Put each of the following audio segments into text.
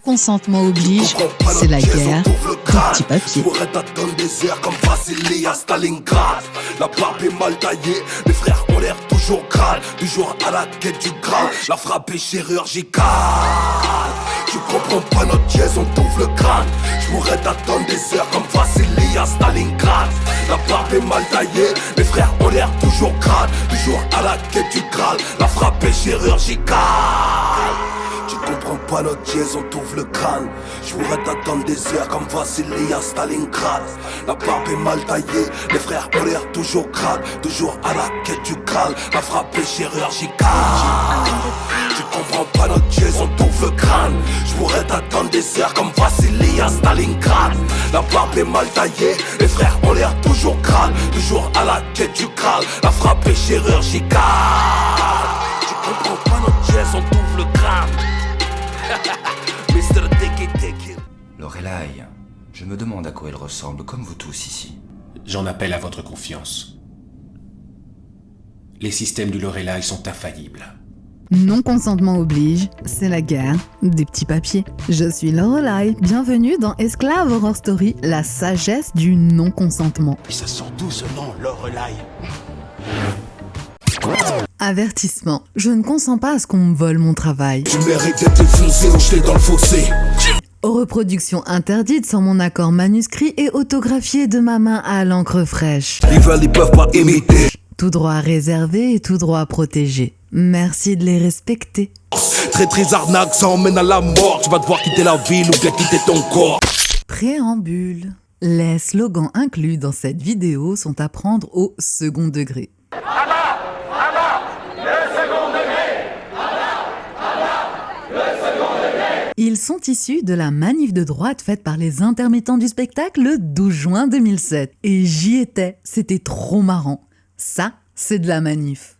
consentement oblige, c'est la guerre des petits papiers. Je pourrais t'attendre des heures comme Vassili à Stalingrad. La barbe est mal taillée, mes frères ont l'air toujours crâne, toujours à la quête du Graal. La frappe est chirurgicale. Tu comprends pas notre dièse, on t'ouvre le crâne. Je pourrais t'attendre des heures comme Vassili à Stalingrad. La barbe est mal taillée, mes frères ont l'air toujours crâne, toujours à la quête du Graal. La frappe est chirurgicale. Tu comprends pas notre dièse, on t'ouvre le crâne. Je pourrais t'attendre des heures comme Vassili à Stalingrad. La barbe est mal taillée, les frères ont l'air toujours crâne, toujours à la quête du Graal. La frappe est chirurgicale. Tu comprends pas notre dièse, on t'ouvre le crâne. Je pourrais t'attendre des heures comme Vassili à Stalingrad. La barbe est mal taillée, les frères ont l'air toujours crâne, toujours à la quête du Graal. La frappe est chirurgicale. Tu comprends pas notre dièse, on t'ouvre le crâne. Mr. Tiki. Lorelai, je me demande à quoi elle ressemble, comme vous tous ici. J'en appelle à votre confiance. Les systèmes du Lorelai sont infaillibles. Non-consentement oblige, c'est la guerre des petits papiers. Je suis Lorelai, bienvenue dans Esclave Horror Story, la sagesse du non-consentement. Et ça sent d'où ce nom, Lorelai? Avertissement, je ne consens pas à ce qu'on me vole mon travail. Tu mérites d'être défoncé ou jeté dans le fossé. Reproduction interdite sans mon accord manuscrit et autographié de ma main à l'encre fraîche. Les veulent, ils peuvent pas imiter. Tout droit réservé et tout droit protégé. Merci de les respecter. Très arnaque, ça emmène à la mort. Tu vas devoir quitter la ville ou bien quitter ton corps. Préambule. Les slogans inclus dans cette vidéo sont à prendre au second degré. Ils sont issus de la manif de droite faite par les intermittents du spectacle le 12 juin 2007. Et j'y étais, c'était trop marrant. Ça, c'est de la manif.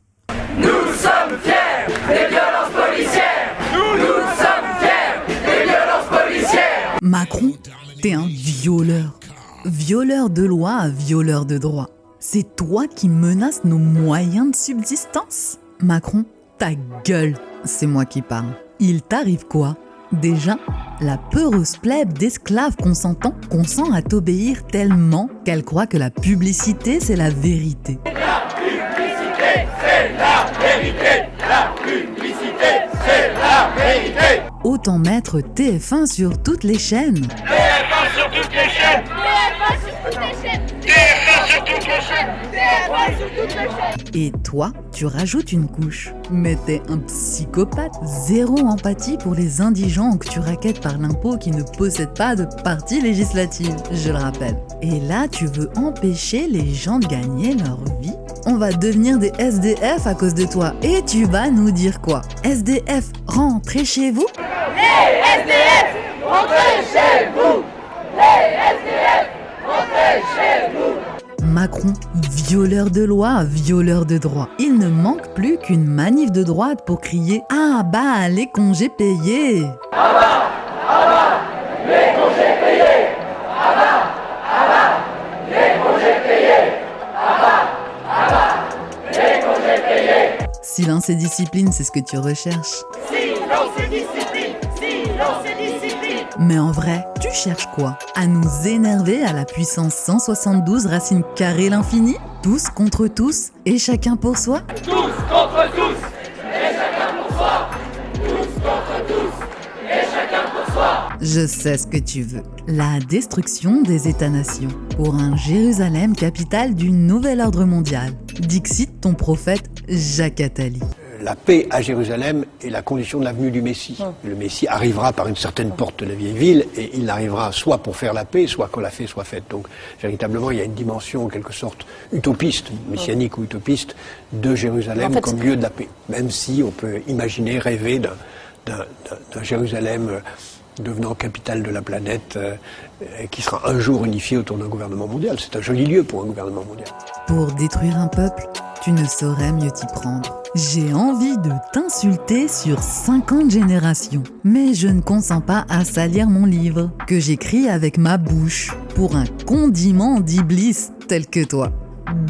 Nous sommes fiers des violences policières. Nous sommes fiers des violences policières. Macron, t'es un violeur. Violeur de loi, violeur de droit. C'est toi qui menaces nos moyens de subsistance. Macron, ta gueule, c'est moi qui parle. Il t'arrive quoi ? Déjà, la peureuse plèbe d'esclaves consentants consent à t'obéir tellement qu'elle croit que la publicité, c'est la vérité. La publicité, c'est la vérité. La publicité, c'est la vérité. Autant mettre TF1 sur toutes les chaînes. TF1 sur toutes les chaînes. TF1 sur toutes les chaînes. TF1 sur toutes les chaînes. TF1 sur toutes les chaînes. Et toi, tu rajoutes une couche. Mais t'es un psychopathe. Zéro empathie pour les indigents que tu raquettes par l'impôt qui ne possèdent pas de parti législative, je le rappelle. Et là, tu veux empêcher les gens de gagner leur vie ? On va devenir des SDF à cause de toi. Et tu vas nous dire quoi ? SDF, rentrez chez vous ? Les SDF, rentrez chez vous. Les SDF, rentrez chez vous. Macron, violeur de loi, violeur de droit. Il ne manque plus qu'une manif de droite pour crier « Ah bah, les congés payés !» Les congés payés. Les congés payés. Les congés payés. Silence et discipline, c'est ce que tu recherches. Silence et discipline. Silence et discipline. Mais en vrai, tu cherches quoi ? À nous énerver à la puissance 172 racine carrée l'infini ? Tous contre tous et chacun pour soi ? Tous contre tous. Et chacun pour soi. Tous contre tous. Et chacun pour soi. Je sais ce que tu veux. La destruction des États-nations pour un Jérusalem capitale du nouvel ordre mondial. Dixit ton prophète Jacques Attali. La paix à Jérusalem est la condition de la venue du Messie. Le Messie arrivera par une certaine porte de la vieille ville et il arrivera soit pour faire la paix, soit quand la paix soit faite. Donc véritablement il y a une dimension en quelque sorte utopiste, messianique ou utopiste, de Jérusalem comme lieu de la paix. Même si on peut imaginer, rêver d'un Jérusalem devenant capitale de la planète qui sera un jour unifié autour d'un gouvernement mondial. C'est un joli lieu pour un gouvernement mondial. Pour détruire un peuple, tu ne saurais mieux t'y prendre. J'ai envie de t'insulter sur 50 générations, mais je ne consens pas à salir mon livre, que j'écris avec ma bouche, pour un condiment d'iblis tel que toi.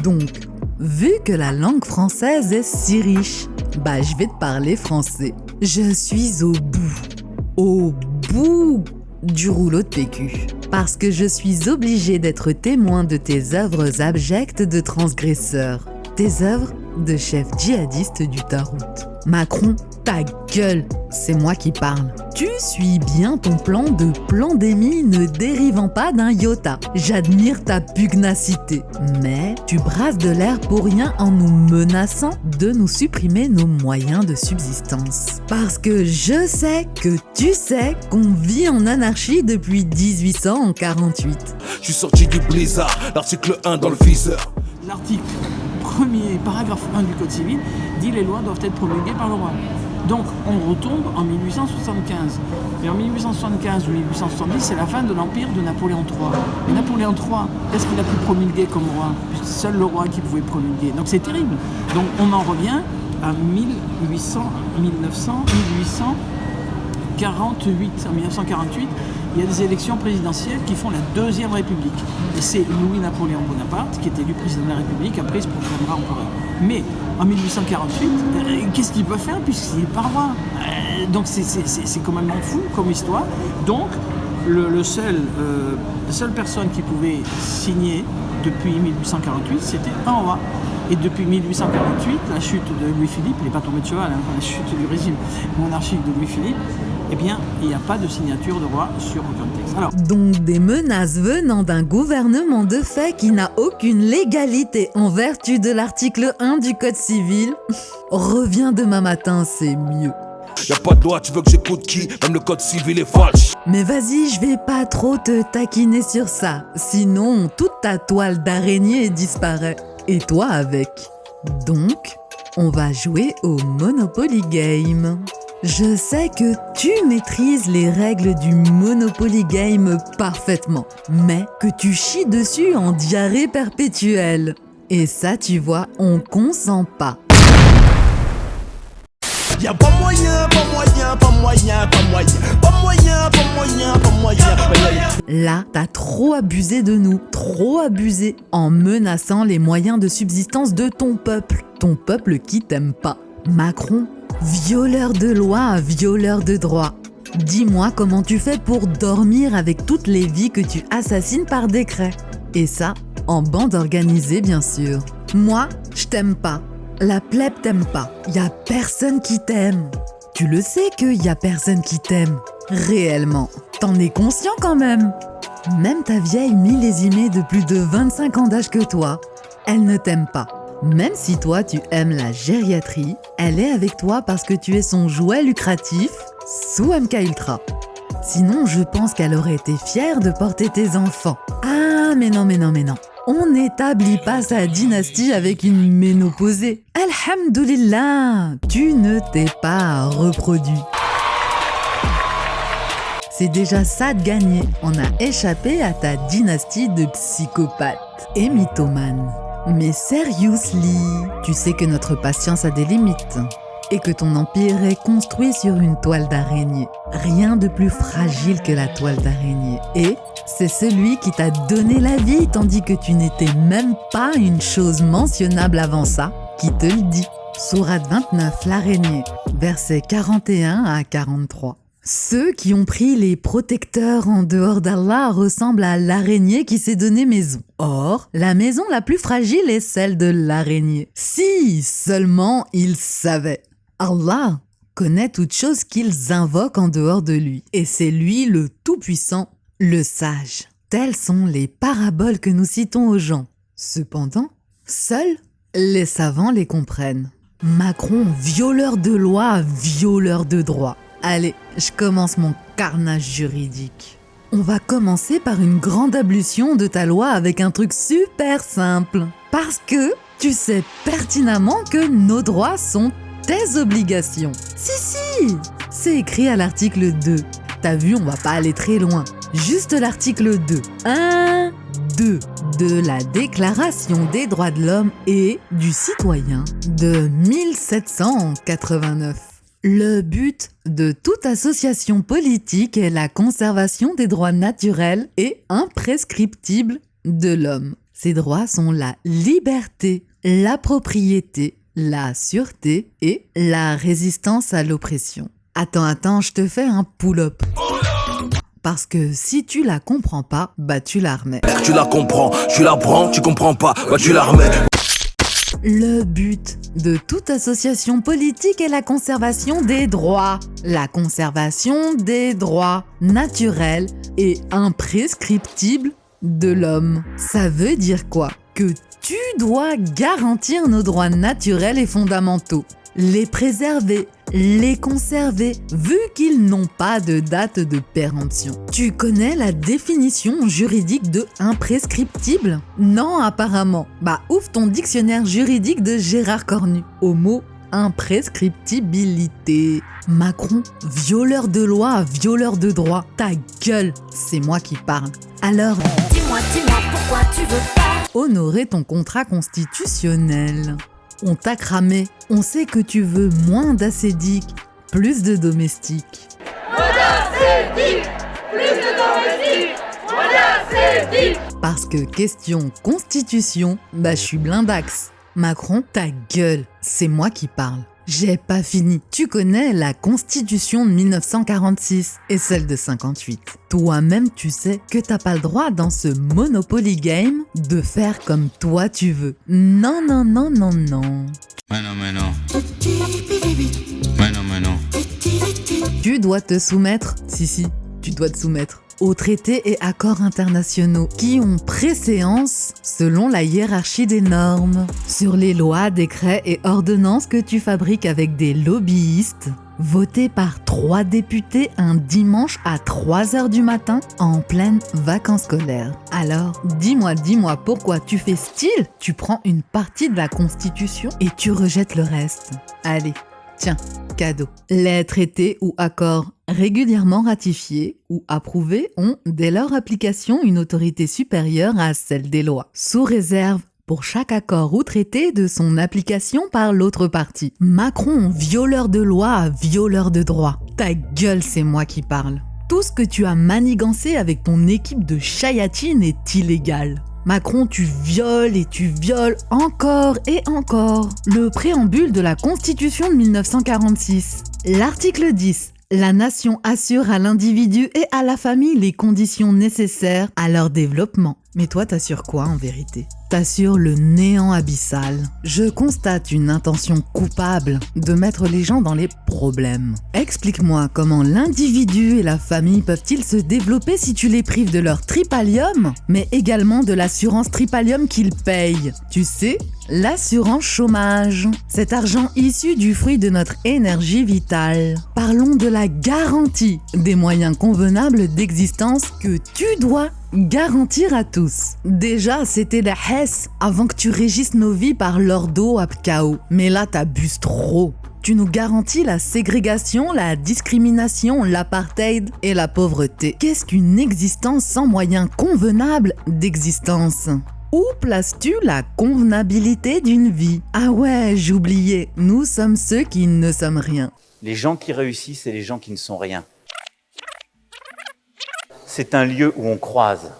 Donc, vu que la langue française est si riche, bah je vais te parler français. Je suis au bout bout du rouleau de PQ. Parce que je suis obligée d'être témoin de tes œuvres abjectes de transgresseurs. Tes œuvres de chef djihadiste du Tarout. Macron, ta gueule, c'est moi qui parle. Tu suis bien ton plan de pandémie ne dérivant pas d'un iota. J'admire ta pugnacité. Mais tu brasses de l'air pour rien en nous menaçant de nous supprimer nos moyens de subsistance. Parce que je sais que tu sais qu'on vit en anarchie depuis 1848. Je suis sorti du blizzard, l'article 1 dans le viseur. L'article 1er, paragraphe 1 du Code civil, dit les lois doivent être promulguées par le roi. Donc on retombe en 1875. Et en 1875 ou 1870, c'est la fin de l'empire de Napoléon III. Et Napoléon III, qu'est-ce qu'il a pu promulguer comme roi? Puisque c'est seul le roi qui pouvait promulguer. Donc c'est terrible. Donc on en revient à 1848. En 1948, il y a des élections présidentielles qui font la Deuxième République. Et c'est Louis-Napoléon Bonaparte qui est élu président de la République, après il se proclamera empereur. Mais en 1848, qu'est-ce qu'il peut faire puisqu'il n'est pas roi? Donc c'est quand même fou comme histoire. Donc la seule personne qui pouvait signer depuis 1848, c'était un roi. Et depuis 1848, la chute de Louis-Philippe, il n'est pas tombé de cheval, la chute du régime monarchique de Louis-Philippe, eh bien, il n'y a pas de signature de roi sur aucun texte. Alors, donc des menaces venant d'un gouvernement de fait qui n'a aucune légalité en vertu de l'article 1 du Code civil. Reviens demain matin, c'est mieux. Y'a pas de loi, tu veux que j'écoute qui? Même le code civil est falche. Mais vas-y, je vais pas trop te taquiner sur ça. Sinon, toute ta toile d'araignée disparaît. Et toi avec. Donc, on va jouer au Monopoly Game. Je sais que tu maîtrises les règles du Monopoly Game parfaitement, mais que tu chies dessus en diarrhée perpétuelle. Et ça, tu vois, on consent pas. Y'a pas moyen. Là, t'as trop abusé de nous, trop abusé, en menaçant les moyens de subsistance de ton peuple qui t'aime pas. Macron, violeur de loi, violeur de droit. Dis-moi comment tu fais pour dormir avec toutes les vies que tu assassines par décret. Et ça, en bande organisée bien sûr. Moi, je t'aime pas. La plèbe t'aime pas. Y a personne qui t'aime. Tu le sais qu'il y a personne qui t'aime. Réellement. T'en es conscient quand même. Même ta vieille millésimée de plus de 25 ans d'âge que toi, elle ne t'aime pas. Même si toi tu aimes la gériatrie, elle est avec toi parce que tu es son jouet lucratif sous MK Ultra. Sinon, je pense qu'elle aurait été fière de porter tes enfants. Ah, mais non. On n'établit pas sa dynastie avec une ménopausée. Alhamdoulilah, tu ne t'es pas reproduit. C'est déjà ça de gagner. On a échappé à ta dynastie de psychopathes et mythomanes. Mais seriously, tu sais que notre patience a des limites et que ton empire est construit sur une toile d'araignée. Rien de plus fragile que la toile d'araignée. Et c'est celui qui t'a donné la vie tandis que tu n'étais même pas une chose mentionnable avant ça qui te le dit. Sourate 29, l'araignée, versets 41 à 43. Ceux qui ont pris les protecteurs en dehors d'Allah ressemblent à l'araignée qui s'est donné maison. Or, la maison la plus fragile est celle de l'araignée. Si seulement ils savaient. Allah connaît toutes choses qu'ils invoquent en dehors de lui. Et c'est lui le Tout-Puissant, le Sage. Telles sont les paraboles que nous citons aux gens. Cependant, seuls les savants les comprennent. Macron, violeur de loi, violeur de droit. Allez, je commence mon carnage juridique. On va commencer par une grande ablution de ta loi avec un truc super simple. Parce que tu sais pertinemment que nos droits sont tes obligations. Si, c'est écrit à l'article 2. T'as vu, on va pas aller très loin. Juste l'article 2. 1, 2 de la Déclaration des droits de l'homme et du citoyen de 1789. Le but de toute association politique est la conservation des droits naturels et imprescriptibles de l'homme. Ces droits sont la liberté, la propriété, la sûreté et la résistance à l'oppression. Attends, je te fais un pull-up. Parce que si tu la comprends pas, bah tu la remets. Tu la comprends, tu la prends, tu comprends pas, bah tu la remets. Le but de toute association politique est la conservation des droits. La conservation des droits naturels et imprescriptibles de l'homme. Ça veut dire quoi? Que tu dois garantir nos droits naturels et fondamentaux. Les préserver, les conserver, vu qu'ils n'ont pas de date de péremption. Tu connais la définition juridique de imprescriptible? Non, apparemment. Bah ouvre ton dictionnaire juridique de Gérard Cornu au mot imprescriptibilité. Macron, violeur de loi, violeur de droit. Ta gueule, c'est moi qui parle. Alors, Dis-moi pourquoi tu veux pas honorer ton contrat constitutionnel. On t'a cramé. On sait que tu veux moins d'acédique, plus de domestique. Parce que question constitution, bah je suis blindax. Macron, ta gueule, c'est moi qui parle. J'ai pas fini. Tu connais la Constitution de 1946 et celle de 58. Toi-même, tu sais que t'as pas le droit dans ce Monopoly game de faire comme toi tu veux. Non, non, non, non, non. Mais non. Tu dois te soumettre, si, tu dois te soumettre aux traités et accords internationaux qui ont préséance selon la hiérarchie des normes. Sur les lois, décrets et ordonnances que tu fabriques avec des lobbyistes, votés par 3 députés un dimanche à 3h du matin en pleine vacances scolaires. Alors, dis-moi pourquoi tu fais style? Tu prends une partie de la Constitution et tu rejettes le reste. Allez, tiens, cadeau. Les traités ou accords régulièrement ratifiés ou approuvés ont dès leur application une autorité supérieure à celle des lois, sous réserve pour chaque accord ou traité de son application par l'autre partie. Macron, violeur de loi, violeur de droit. Ta gueule, c'est moi qui parle. Tout ce que tu as manigancé avec ton équipe de chayatines est illégal. Macron, tu violes et tu violes encore et encore le préambule de la Constitution de 1946. L'article 10. La nation assure à l'individu et à la famille les conditions nécessaires à leur développement. Mais toi, t'assures quoi en vérité? T'assures le néant abyssal. Je constate une intention coupable de mettre les gens dans les problèmes. Explique-moi comment l'individu et la famille peuvent-ils se développer si tu les prives de leur tripalium, mais également de l'assurance tripalium qu'ils payent. Tu sais, l'assurance chômage. Cet argent issu du fruit de notre énergie vitale. Parlons de la garantie des moyens convenables d'existence que tu dois garantir à tous. Déjà, c'était la Hesse avant que tu régisses nos vies par l'ordo abkao. Mais là, t'abuses trop. Tu nous garantis la ségrégation, la discrimination, l'apartheid et la pauvreté. Qu'est-ce qu'une existence sans moyens convenables d'existence? Où places-tu la convenabilité d'une vie? Ah ouais, j'oubliais, nous sommes ceux qui ne sommes rien. Les gens qui réussissent et les gens qui ne sont rien. C'est un lieu où on croise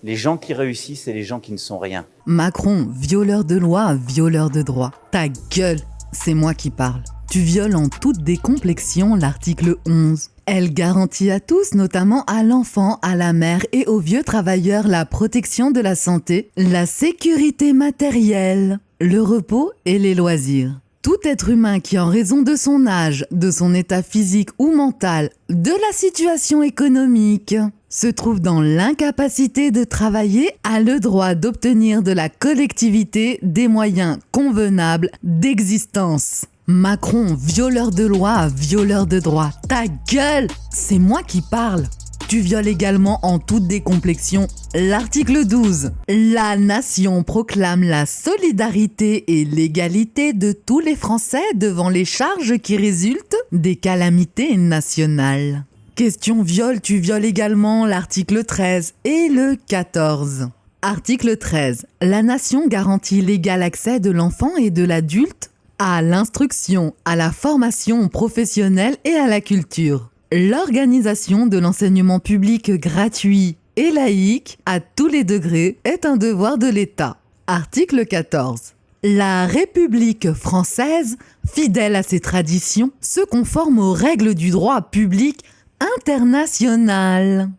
les gens qui réussissent et les gens qui ne sont rien. Macron, violeur de loi, violeur de droit. Ta gueule, c'est moi qui parle. Tu violes en toute décomplexion l'article 11. Elle garantit à tous, notamment à l'enfant, à la mère et aux vieux travailleurs, la protection de la santé, la sécurité matérielle, le repos et les loisirs. Tout être humain qui, en raison de son âge, de son état physique ou mental, de la situation économique, se trouve dans l'incapacité de travailler, a le droit d'obtenir de la collectivité des moyens convenables d'existence. Macron, violeur de loi, violeur de droit. Ta gueule, c'est moi qui parle. Tu violes également en toute décomplexion l'article 12. La nation proclame la solidarité et l'égalité de tous les Français devant les charges qui résultent des calamités nationales. Question viol, tu violes également l'article 13 et le 14. Article 13. La nation garantit l'égal accès de l'enfant et de l'adulte à l'instruction, à la formation professionnelle et à la culture. L'organisation de l'enseignement public gratuit et laïque à tous les degrés est un devoir de l'État. Article 14. La République française, fidèle à ses traditions, se conforme aux règles du droit public internationale.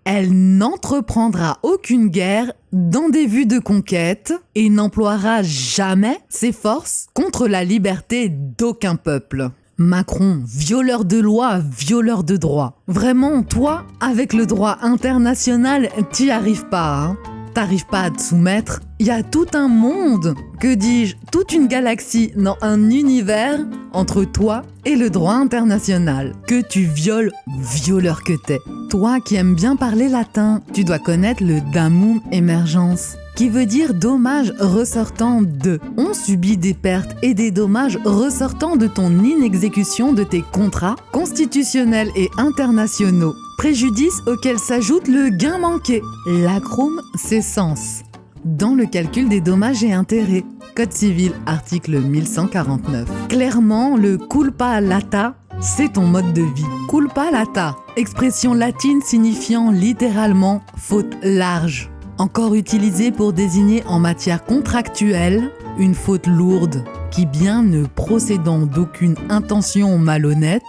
Elle n'entreprendra aucune guerre dans des vues de conquête et n'emploiera jamais ses forces contre la liberté d'aucun peuple. Macron, violeur de loi, violeur de droit. Vraiment, toi, avec le droit international, t'y arrives pas, hein. T'arrives pas à te soumettre. Il y a tout un monde, que dis-je, toute une galaxie, non, un univers entre toi et le droit international. Que tu violes, violeur que t'es. Toi qui aimes bien parler latin, tu dois connaître le damum emergens, qui veut dire dommage ressortant de. On subit des pertes et des dommages ressortant de ton inexécution de tes contrats constitutionnels et internationaux. Préjudice auquel s'ajoute le gain manqué, l'acrum cessans, dans le calcul des dommages et intérêts. Code civil, article 1149. Clairement, le culpa lata, c'est ton mode de vie. Culpa lata, expression latine signifiant littéralement faute large. Encore utilisée pour désigner en matière contractuelle une faute lourde qui, bien ne procédant d'aucune intention malhonnête,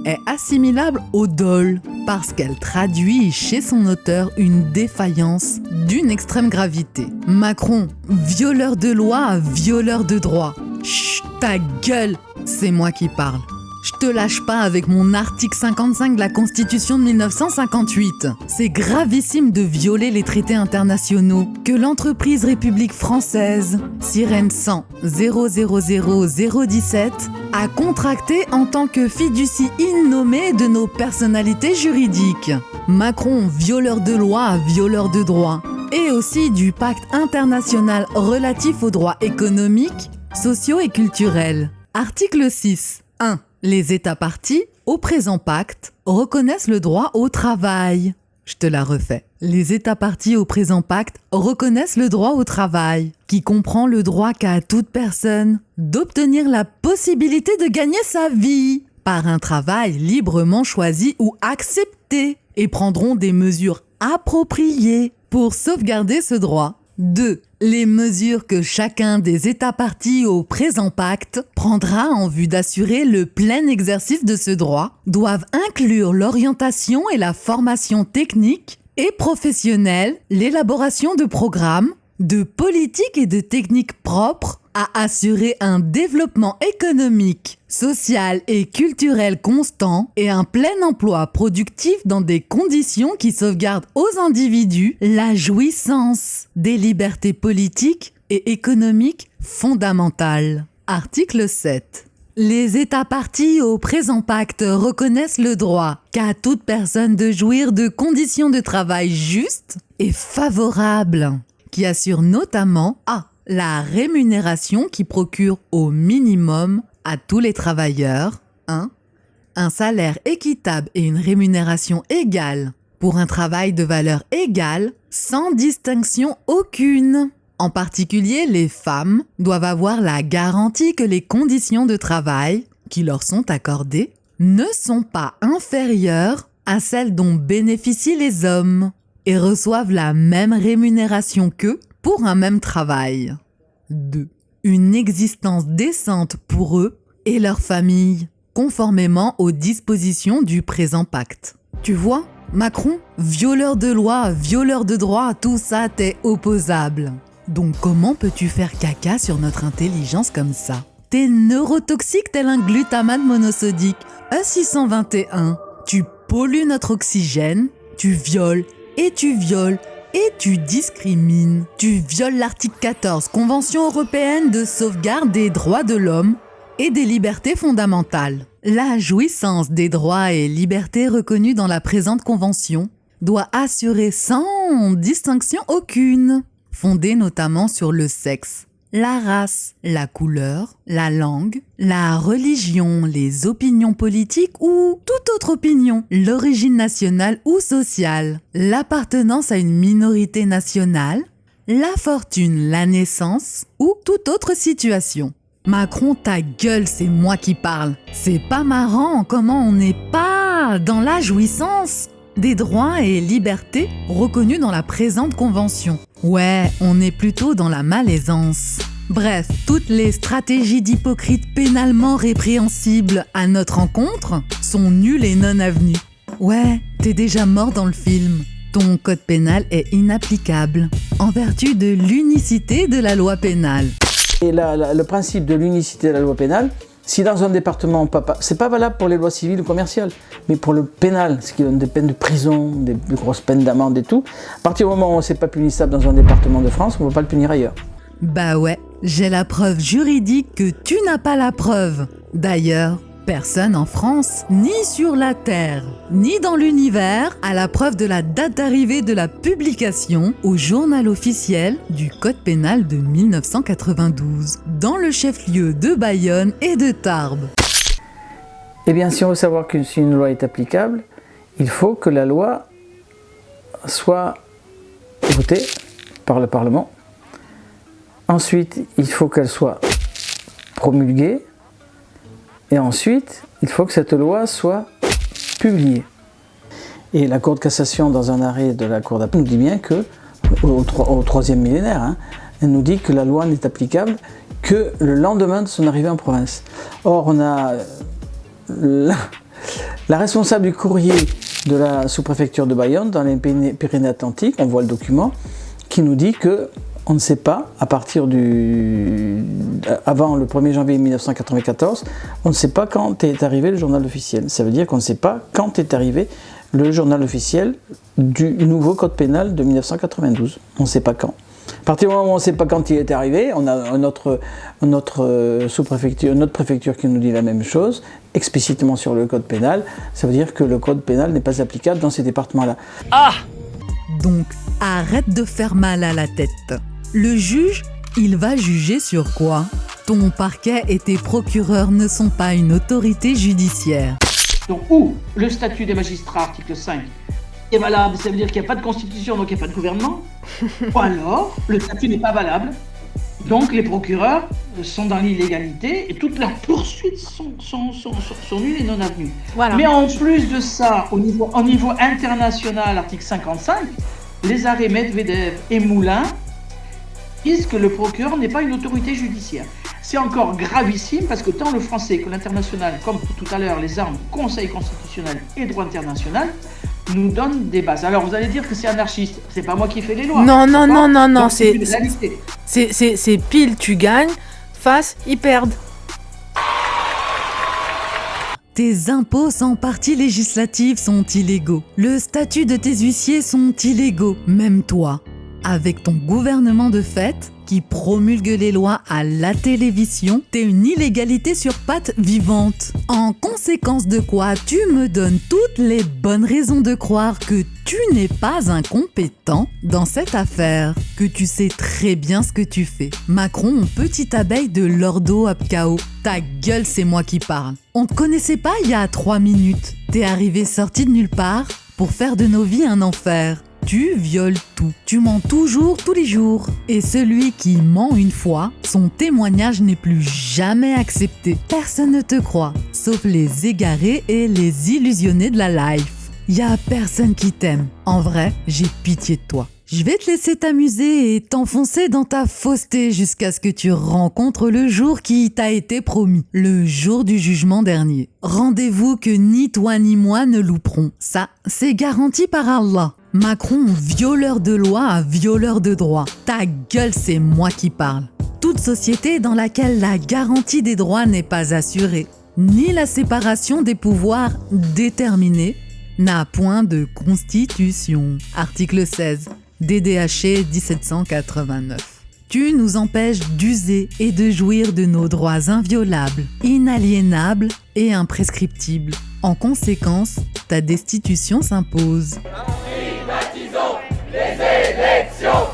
est assimilable au dol parce qu'elle traduit chez son auteur une défaillance d'une extrême gravité. Macron, violeur de loi, violeur de droit. Chut, ta gueule, c'est moi qui parle. Je te lâche pas avec mon article 55 de la Constitution de 1958. C'est gravissime de violer les traités internationaux que l'entreprise République française, Sirène 100 00017, a contracté en tant que fiducie innommée de nos personnalités juridiques. Macron, violeur de loi, violeur de droit. Et aussi du pacte international relatif aux droits économiques, sociaux et culturels. Article 6. 1. Les États partis au présent pacte reconnaissent le droit au travail. Je te la refais. Les États partis au présent pacte reconnaissent le droit au travail, qui comprend le droit qu'a toute personne d'obtenir la possibilité de gagner sa vie par un travail librement choisi ou accepté, et prendront des mesures appropriées pour sauvegarder ce droit. 2. Les mesures que chacun des États partis au présent pacte prendra en vue d'assurer le plein exercice de ce droit doivent inclure l'orientation et la formation technique et professionnelle, l'élaboration de programmes, de politiques et de techniques propres à assurer un développement économique, social et culturel constant et un plein emploi productif dans des conditions qui sauvegardent aux individus la jouissance des libertés politiques et économiques fondamentales. Article 7. Les États partis au présent pacte reconnaissent le droit qu'a toute personne de jouir de conditions de travail justes et favorables, qui assurent notamment la rémunération qui procure au minimum à tous les travailleurs 1. Un salaire équitable et une rémunération égale pour un travail de valeur égale sans distinction aucune. En particulier, les femmes doivent avoir la garantie que les conditions de travail qui leur sont accordées ne sont pas inférieures à celles dont bénéficient les hommes et reçoivent la même rémunération qu'eux pour un même travail. 2. Une existence décente pour eux et leurs familles, conformément aux dispositions du présent pacte. Tu vois, Macron, violeur de loi, violeur de droit, tout ça t'est opposable. Donc comment peux-tu faire caca sur notre intelligence comme ça? T'es neurotoxique tel un glutamate monosodique E621. Tu pollues notre oxygène, tu violes et tu violes et tu discrimines. Tu violes l'article 14, Convention européenne de sauvegarde des droits de l'homme et des libertés fondamentales. La jouissance des droits et libertés reconnus dans la présente convention doit assurer sans distinction aucune, fondée notamment sur le sexe, la race, la couleur, la langue, la religion, les opinions politiques ou toute autre opinion, l'origine nationale ou sociale, l'appartenance à une minorité nationale, la fortune, la naissance ou toute autre situation. Macron, ta gueule, c'est moi qui parle. C'est pas marrant comment on n'est pas dans la jouissance des droits et libertés reconnus dans la présente convention. Ouais, on est plutôt dans la malaisance. Bref, toutes les stratégies d'hypocrites pénalement répréhensibles à notre encontre sont nulles et non avenues. Ouais, t'es déjà mort dans le film. Ton code pénal est inapplicable, en vertu de l'unicité de la loi pénale. Et le principe de l'unicité de la loi pénale, si dans un département, c'est pas valable pour les lois civiles ou commerciales, mais pour le pénal, ce qui donne des peines de prison, des grosses peines d'amende et tout, à partir du moment où c'est pas punissable dans un département de France, on ne va pas le punir ailleurs. Bah ouais, j'ai la preuve juridique que tu n'as pas la preuve. D'ailleurs, personne en France, ni sur la Terre, ni dans l'univers, a la preuve de la date d'arrivée de la publication au journal officiel du Code pénal de 1992, dans le chef-lieu de Bayonne et de Tarbes. Eh bien, si on veut savoir que si une loi est applicable, il faut que la loi soit votée par le Parlement. Ensuite, il faut qu'elle soit promulguée. Et ensuite, il faut que cette loi soit publiée. Et la Cour de cassation, dans un arrêt de la Cour d'appel, nous dit bien que, au troisième millénaire, elle nous dit que la loi n'est applicable que le lendemain de son arrivée en province. Or, on a la responsable du courrier de la sous-préfecture de Bayonne, dans les Pyrénées-Atlantiques, on voit le document, qui nous dit que on ne sait pas, avant le 1er janvier 1994, on ne sait pas quand est arrivé le journal officiel. Ça veut dire qu'on ne sait pas quand est arrivé le journal officiel du nouveau code pénal de 1992. On ne sait pas quand. À partir du moment où on ne sait pas quand il est arrivé, on a notre sous-préfecture, notre préfecture qui nous dit la même chose, explicitement sur le code pénal. Ça veut dire que le code pénal n'est pas applicable dans ces départements-là. Ah ! Donc, arrête de faire mal à la tête. Le juge, il va juger sur quoi ? Ton parquet et tes procureurs ne sont pas une autorité judiciaire. Donc, ou le statut des magistrats, article 5, est valable, ça veut dire qu'il n'y a pas de constitution, donc il n'y a pas de gouvernement, ou alors, le statut n'est pas valable, donc les procureurs sont dans l'illégalité et toutes leurs poursuites sont nulles et non avenues. Voilà. Mais en plus de ça, au niveau international, article 55, les arrêts Medvedev et Moulin disent que le procureur n'est pas une autorité judiciaire. C'est encore gravissime parce que tant le français que l'international, comme tout à l'heure les armes, Conseil constitutionnel et droit international, nous donnent des bases. Alors vous allez dire que c'est anarchiste, c'est pas moi qui fais les lois. Non, c'est pile tu gagnes, face ils perdent. Tes impôts sans parti législative sont illégaux. Le statut de tes huissiers sont illégaux. Même toi, avec ton gouvernement de fait, qui promulgue les lois à la télévision, t'es une illégalité sur pattes vivante. En conséquence de quoi, tu me donnes toutes les bonnes raisons de croire que tu n'es pas incompétent dans cette affaire, que tu sais très bien ce que tu fais. Macron, petite abeille de l'ordo Abcao, ta gueule, c'est moi qui parle. On te connaissait pas il y a 3 minutes. T'es arrivé sorti de nulle part pour faire de nos vies un enfer. Tu violes tout. Tu mens toujours, tous les jours. Et celui qui ment une fois, son témoignage n'est plus jamais accepté. Personne ne te croit, sauf les égarés et les illusionnés de la life. Y a personne qui t'aime. En vrai, j'ai pitié de toi. Je vais te laisser t'amuser et t'enfoncer dans ta fausseté jusqu'à ce que tu rencontres le jour qui t'a été promis, le jour du jugement dernier. Rendez-vous que ni toi ni moi ne louperons. Ça, c'est garanti par Allah. Macron, violeur de loi, violeur de droit. Ta gueule, c'est moi qui parle. Toute société dans laquelle la garantie des droits n'est pas assurée, ni la séparation des pouvoirs déterminée, n'a point de constitution. Article 16. DDH 1789. Tu nous empêches d'user et de jouir de nos droits inviolables, inaliénables et imprescriptibles. En conséquence, ta destitution s'impose. Privatisons les élections!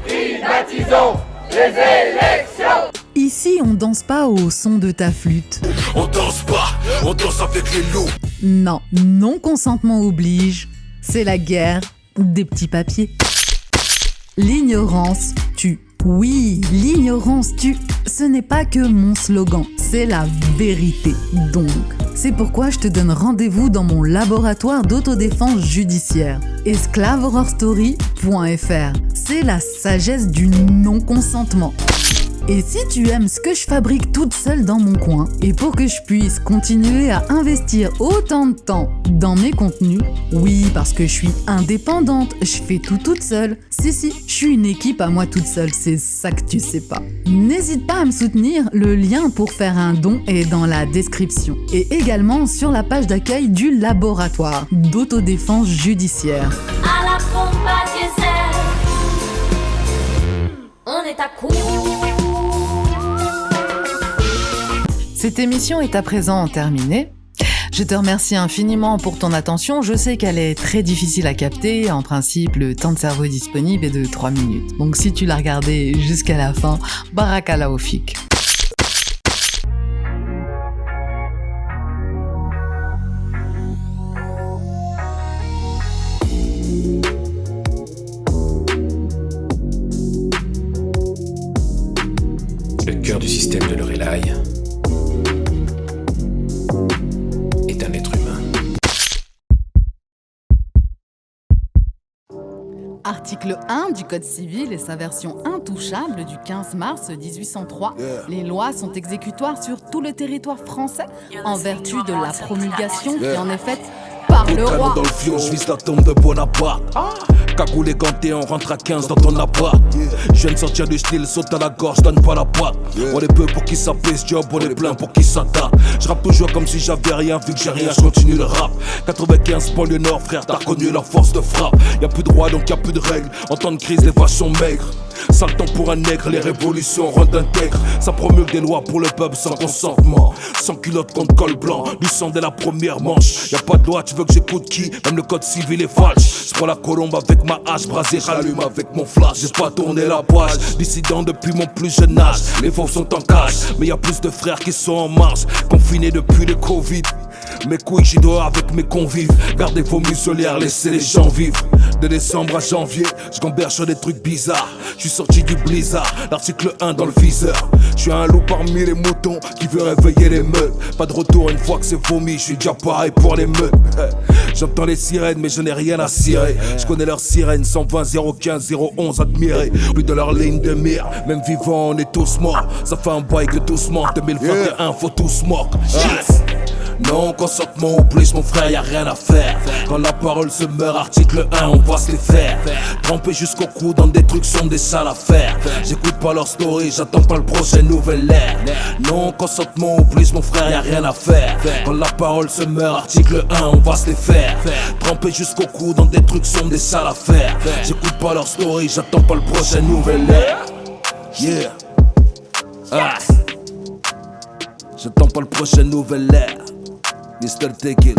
Privatisons les élections! Ici, on danse pas au son de ta flûte. On danse pas, on danse avec les loups. Non, non-consentement oblige. C'est la guerre des petits papiers. L'ignorance tue. Oui, l'ignorance tue. Ce n'est pas que mon slogan, c'est la vérité. Donc, c'est pourquoi je te donne rendez-vous dans mon laboratoire d'autodéfense judiciaire. esclavehorrorstory.fr. C'est la sagesse du non-consentement. Et si tu aimes ce que je fabrique toute seule dans mon coin, et pour que je puisse continuer à investir autant de temps dans mes contenus, oui, parce que je suis indépendante, je fais tout toute seule. Si, je suis une équipe à moi toute seule, c'est ça que tu sais pas. N'hésite pas à me soutenir, le lien pour faire un don est dans la description. Et également sur la page d'accueil du laboratoire d'autodéfense judiciaire. À la pompe à diesel, on est à court. Cette émission est à présent terminée. Je te remercie infiniment pour ton attention. Je sais qu'elle est très difficile à capter. En principe, le temps de cerveau disponible est de 3 minutes. Donc si tu l'as regardé jusqu'à la fin, Barakala au fik. Le cœur du système de Lorelai est un être humain. Article 1 du Code civil et sa version intouchable du 15 mars 1803. Les lois sont exécutoires sur tout le territoire français en vertu de la promulgation qui en est faite par le roi. Dans le fion, je vise la tombe de Bonaparte. Cagoule et ganté, on rentre à 15 dans ton appart. Je viens de sortir du style, saute à la gorge, donne pas la patte. On est peu pour qui ça fait ce job, on est plein pour qui ça tape. Je rappe toujours comme si j'avais rien, vu que j'ai rien, je continue le rap. 95 banlieue nord, frère, t'as reconnu la force de frappe. Y'a plus de droit donc y'a plus de règles. En temps de crise, les vaches sont maigres. Sale temps pour un nègre, les révolutions rendent intègres. Ça promulgue des lois pour le peuple sans consentement. Sans culotte contre col blanc, du sang dès la première manche. Y'a pas de loi, tu veux que j'écoute qui? Même le code civil est falche. J'prends la colombe avec ma hache, brasé, rallume avec mon flash. J'ai pas tourné la page, dissident depuis mon plus jeune âge. Les fauves sont en cage, mais y'a plus de frères qui sont en marche. Confinés depuis le Covid. Mes couilles, j'y dehors avec mes convives. Gardez vos muselières, laissez les gens vivre. De décembre à janvier, je gamberge sur des trucs bizarres. Je suis sorti du blizzard, l'article 1 dans le viseur. Je suis un loup parmi les moutons qui veut réveiller les meutes. Pas de retour une fois que c'est vomi, je suis déjà pareil pour les meutes. J'entends les sirènes mais je n'ai rien à cirer. Je connais leurs sirènes, 120, 015, 011 admirés. Plus de leur ligne de mire, même vivant on est tous morts. Ça fait un bail que tous morts, 2021 faut tous morts. Yes. Non, consentement oblige mon frère, y'a rien à faire. Quand la parole se meurt, article 1, on va se les faire. Trempé jusqu'au cou dans des trucs sombres, des sales affaires. J'écoute pas leur story, j'attends pas le prochain nouvel ère. Non, consentement oblige mon frère, y'a rien à faire. Quand la parole se meurt, article 1, on va se les faire. Trempé jusqu'au cou dans des trucs sombres, des sales affaires. J'écoute pas leur story, j'attends pas le prochain nouvel ère. Yeah. Ah. J'attends pas le prochain nouvel ère. Mr. Tekin,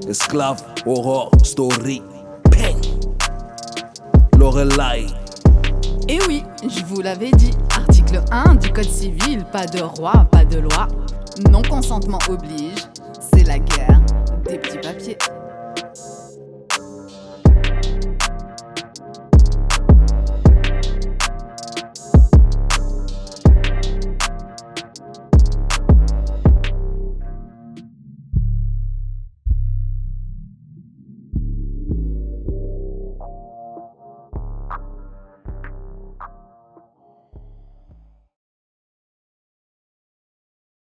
Esclave, Horror, Story, Peng, Lorelai. Et oui, je vous l'avais dit, article 1 du Code civil, pas de roi, pas de loi. Non-consentement oblige, c'est la guerre des petits papiers.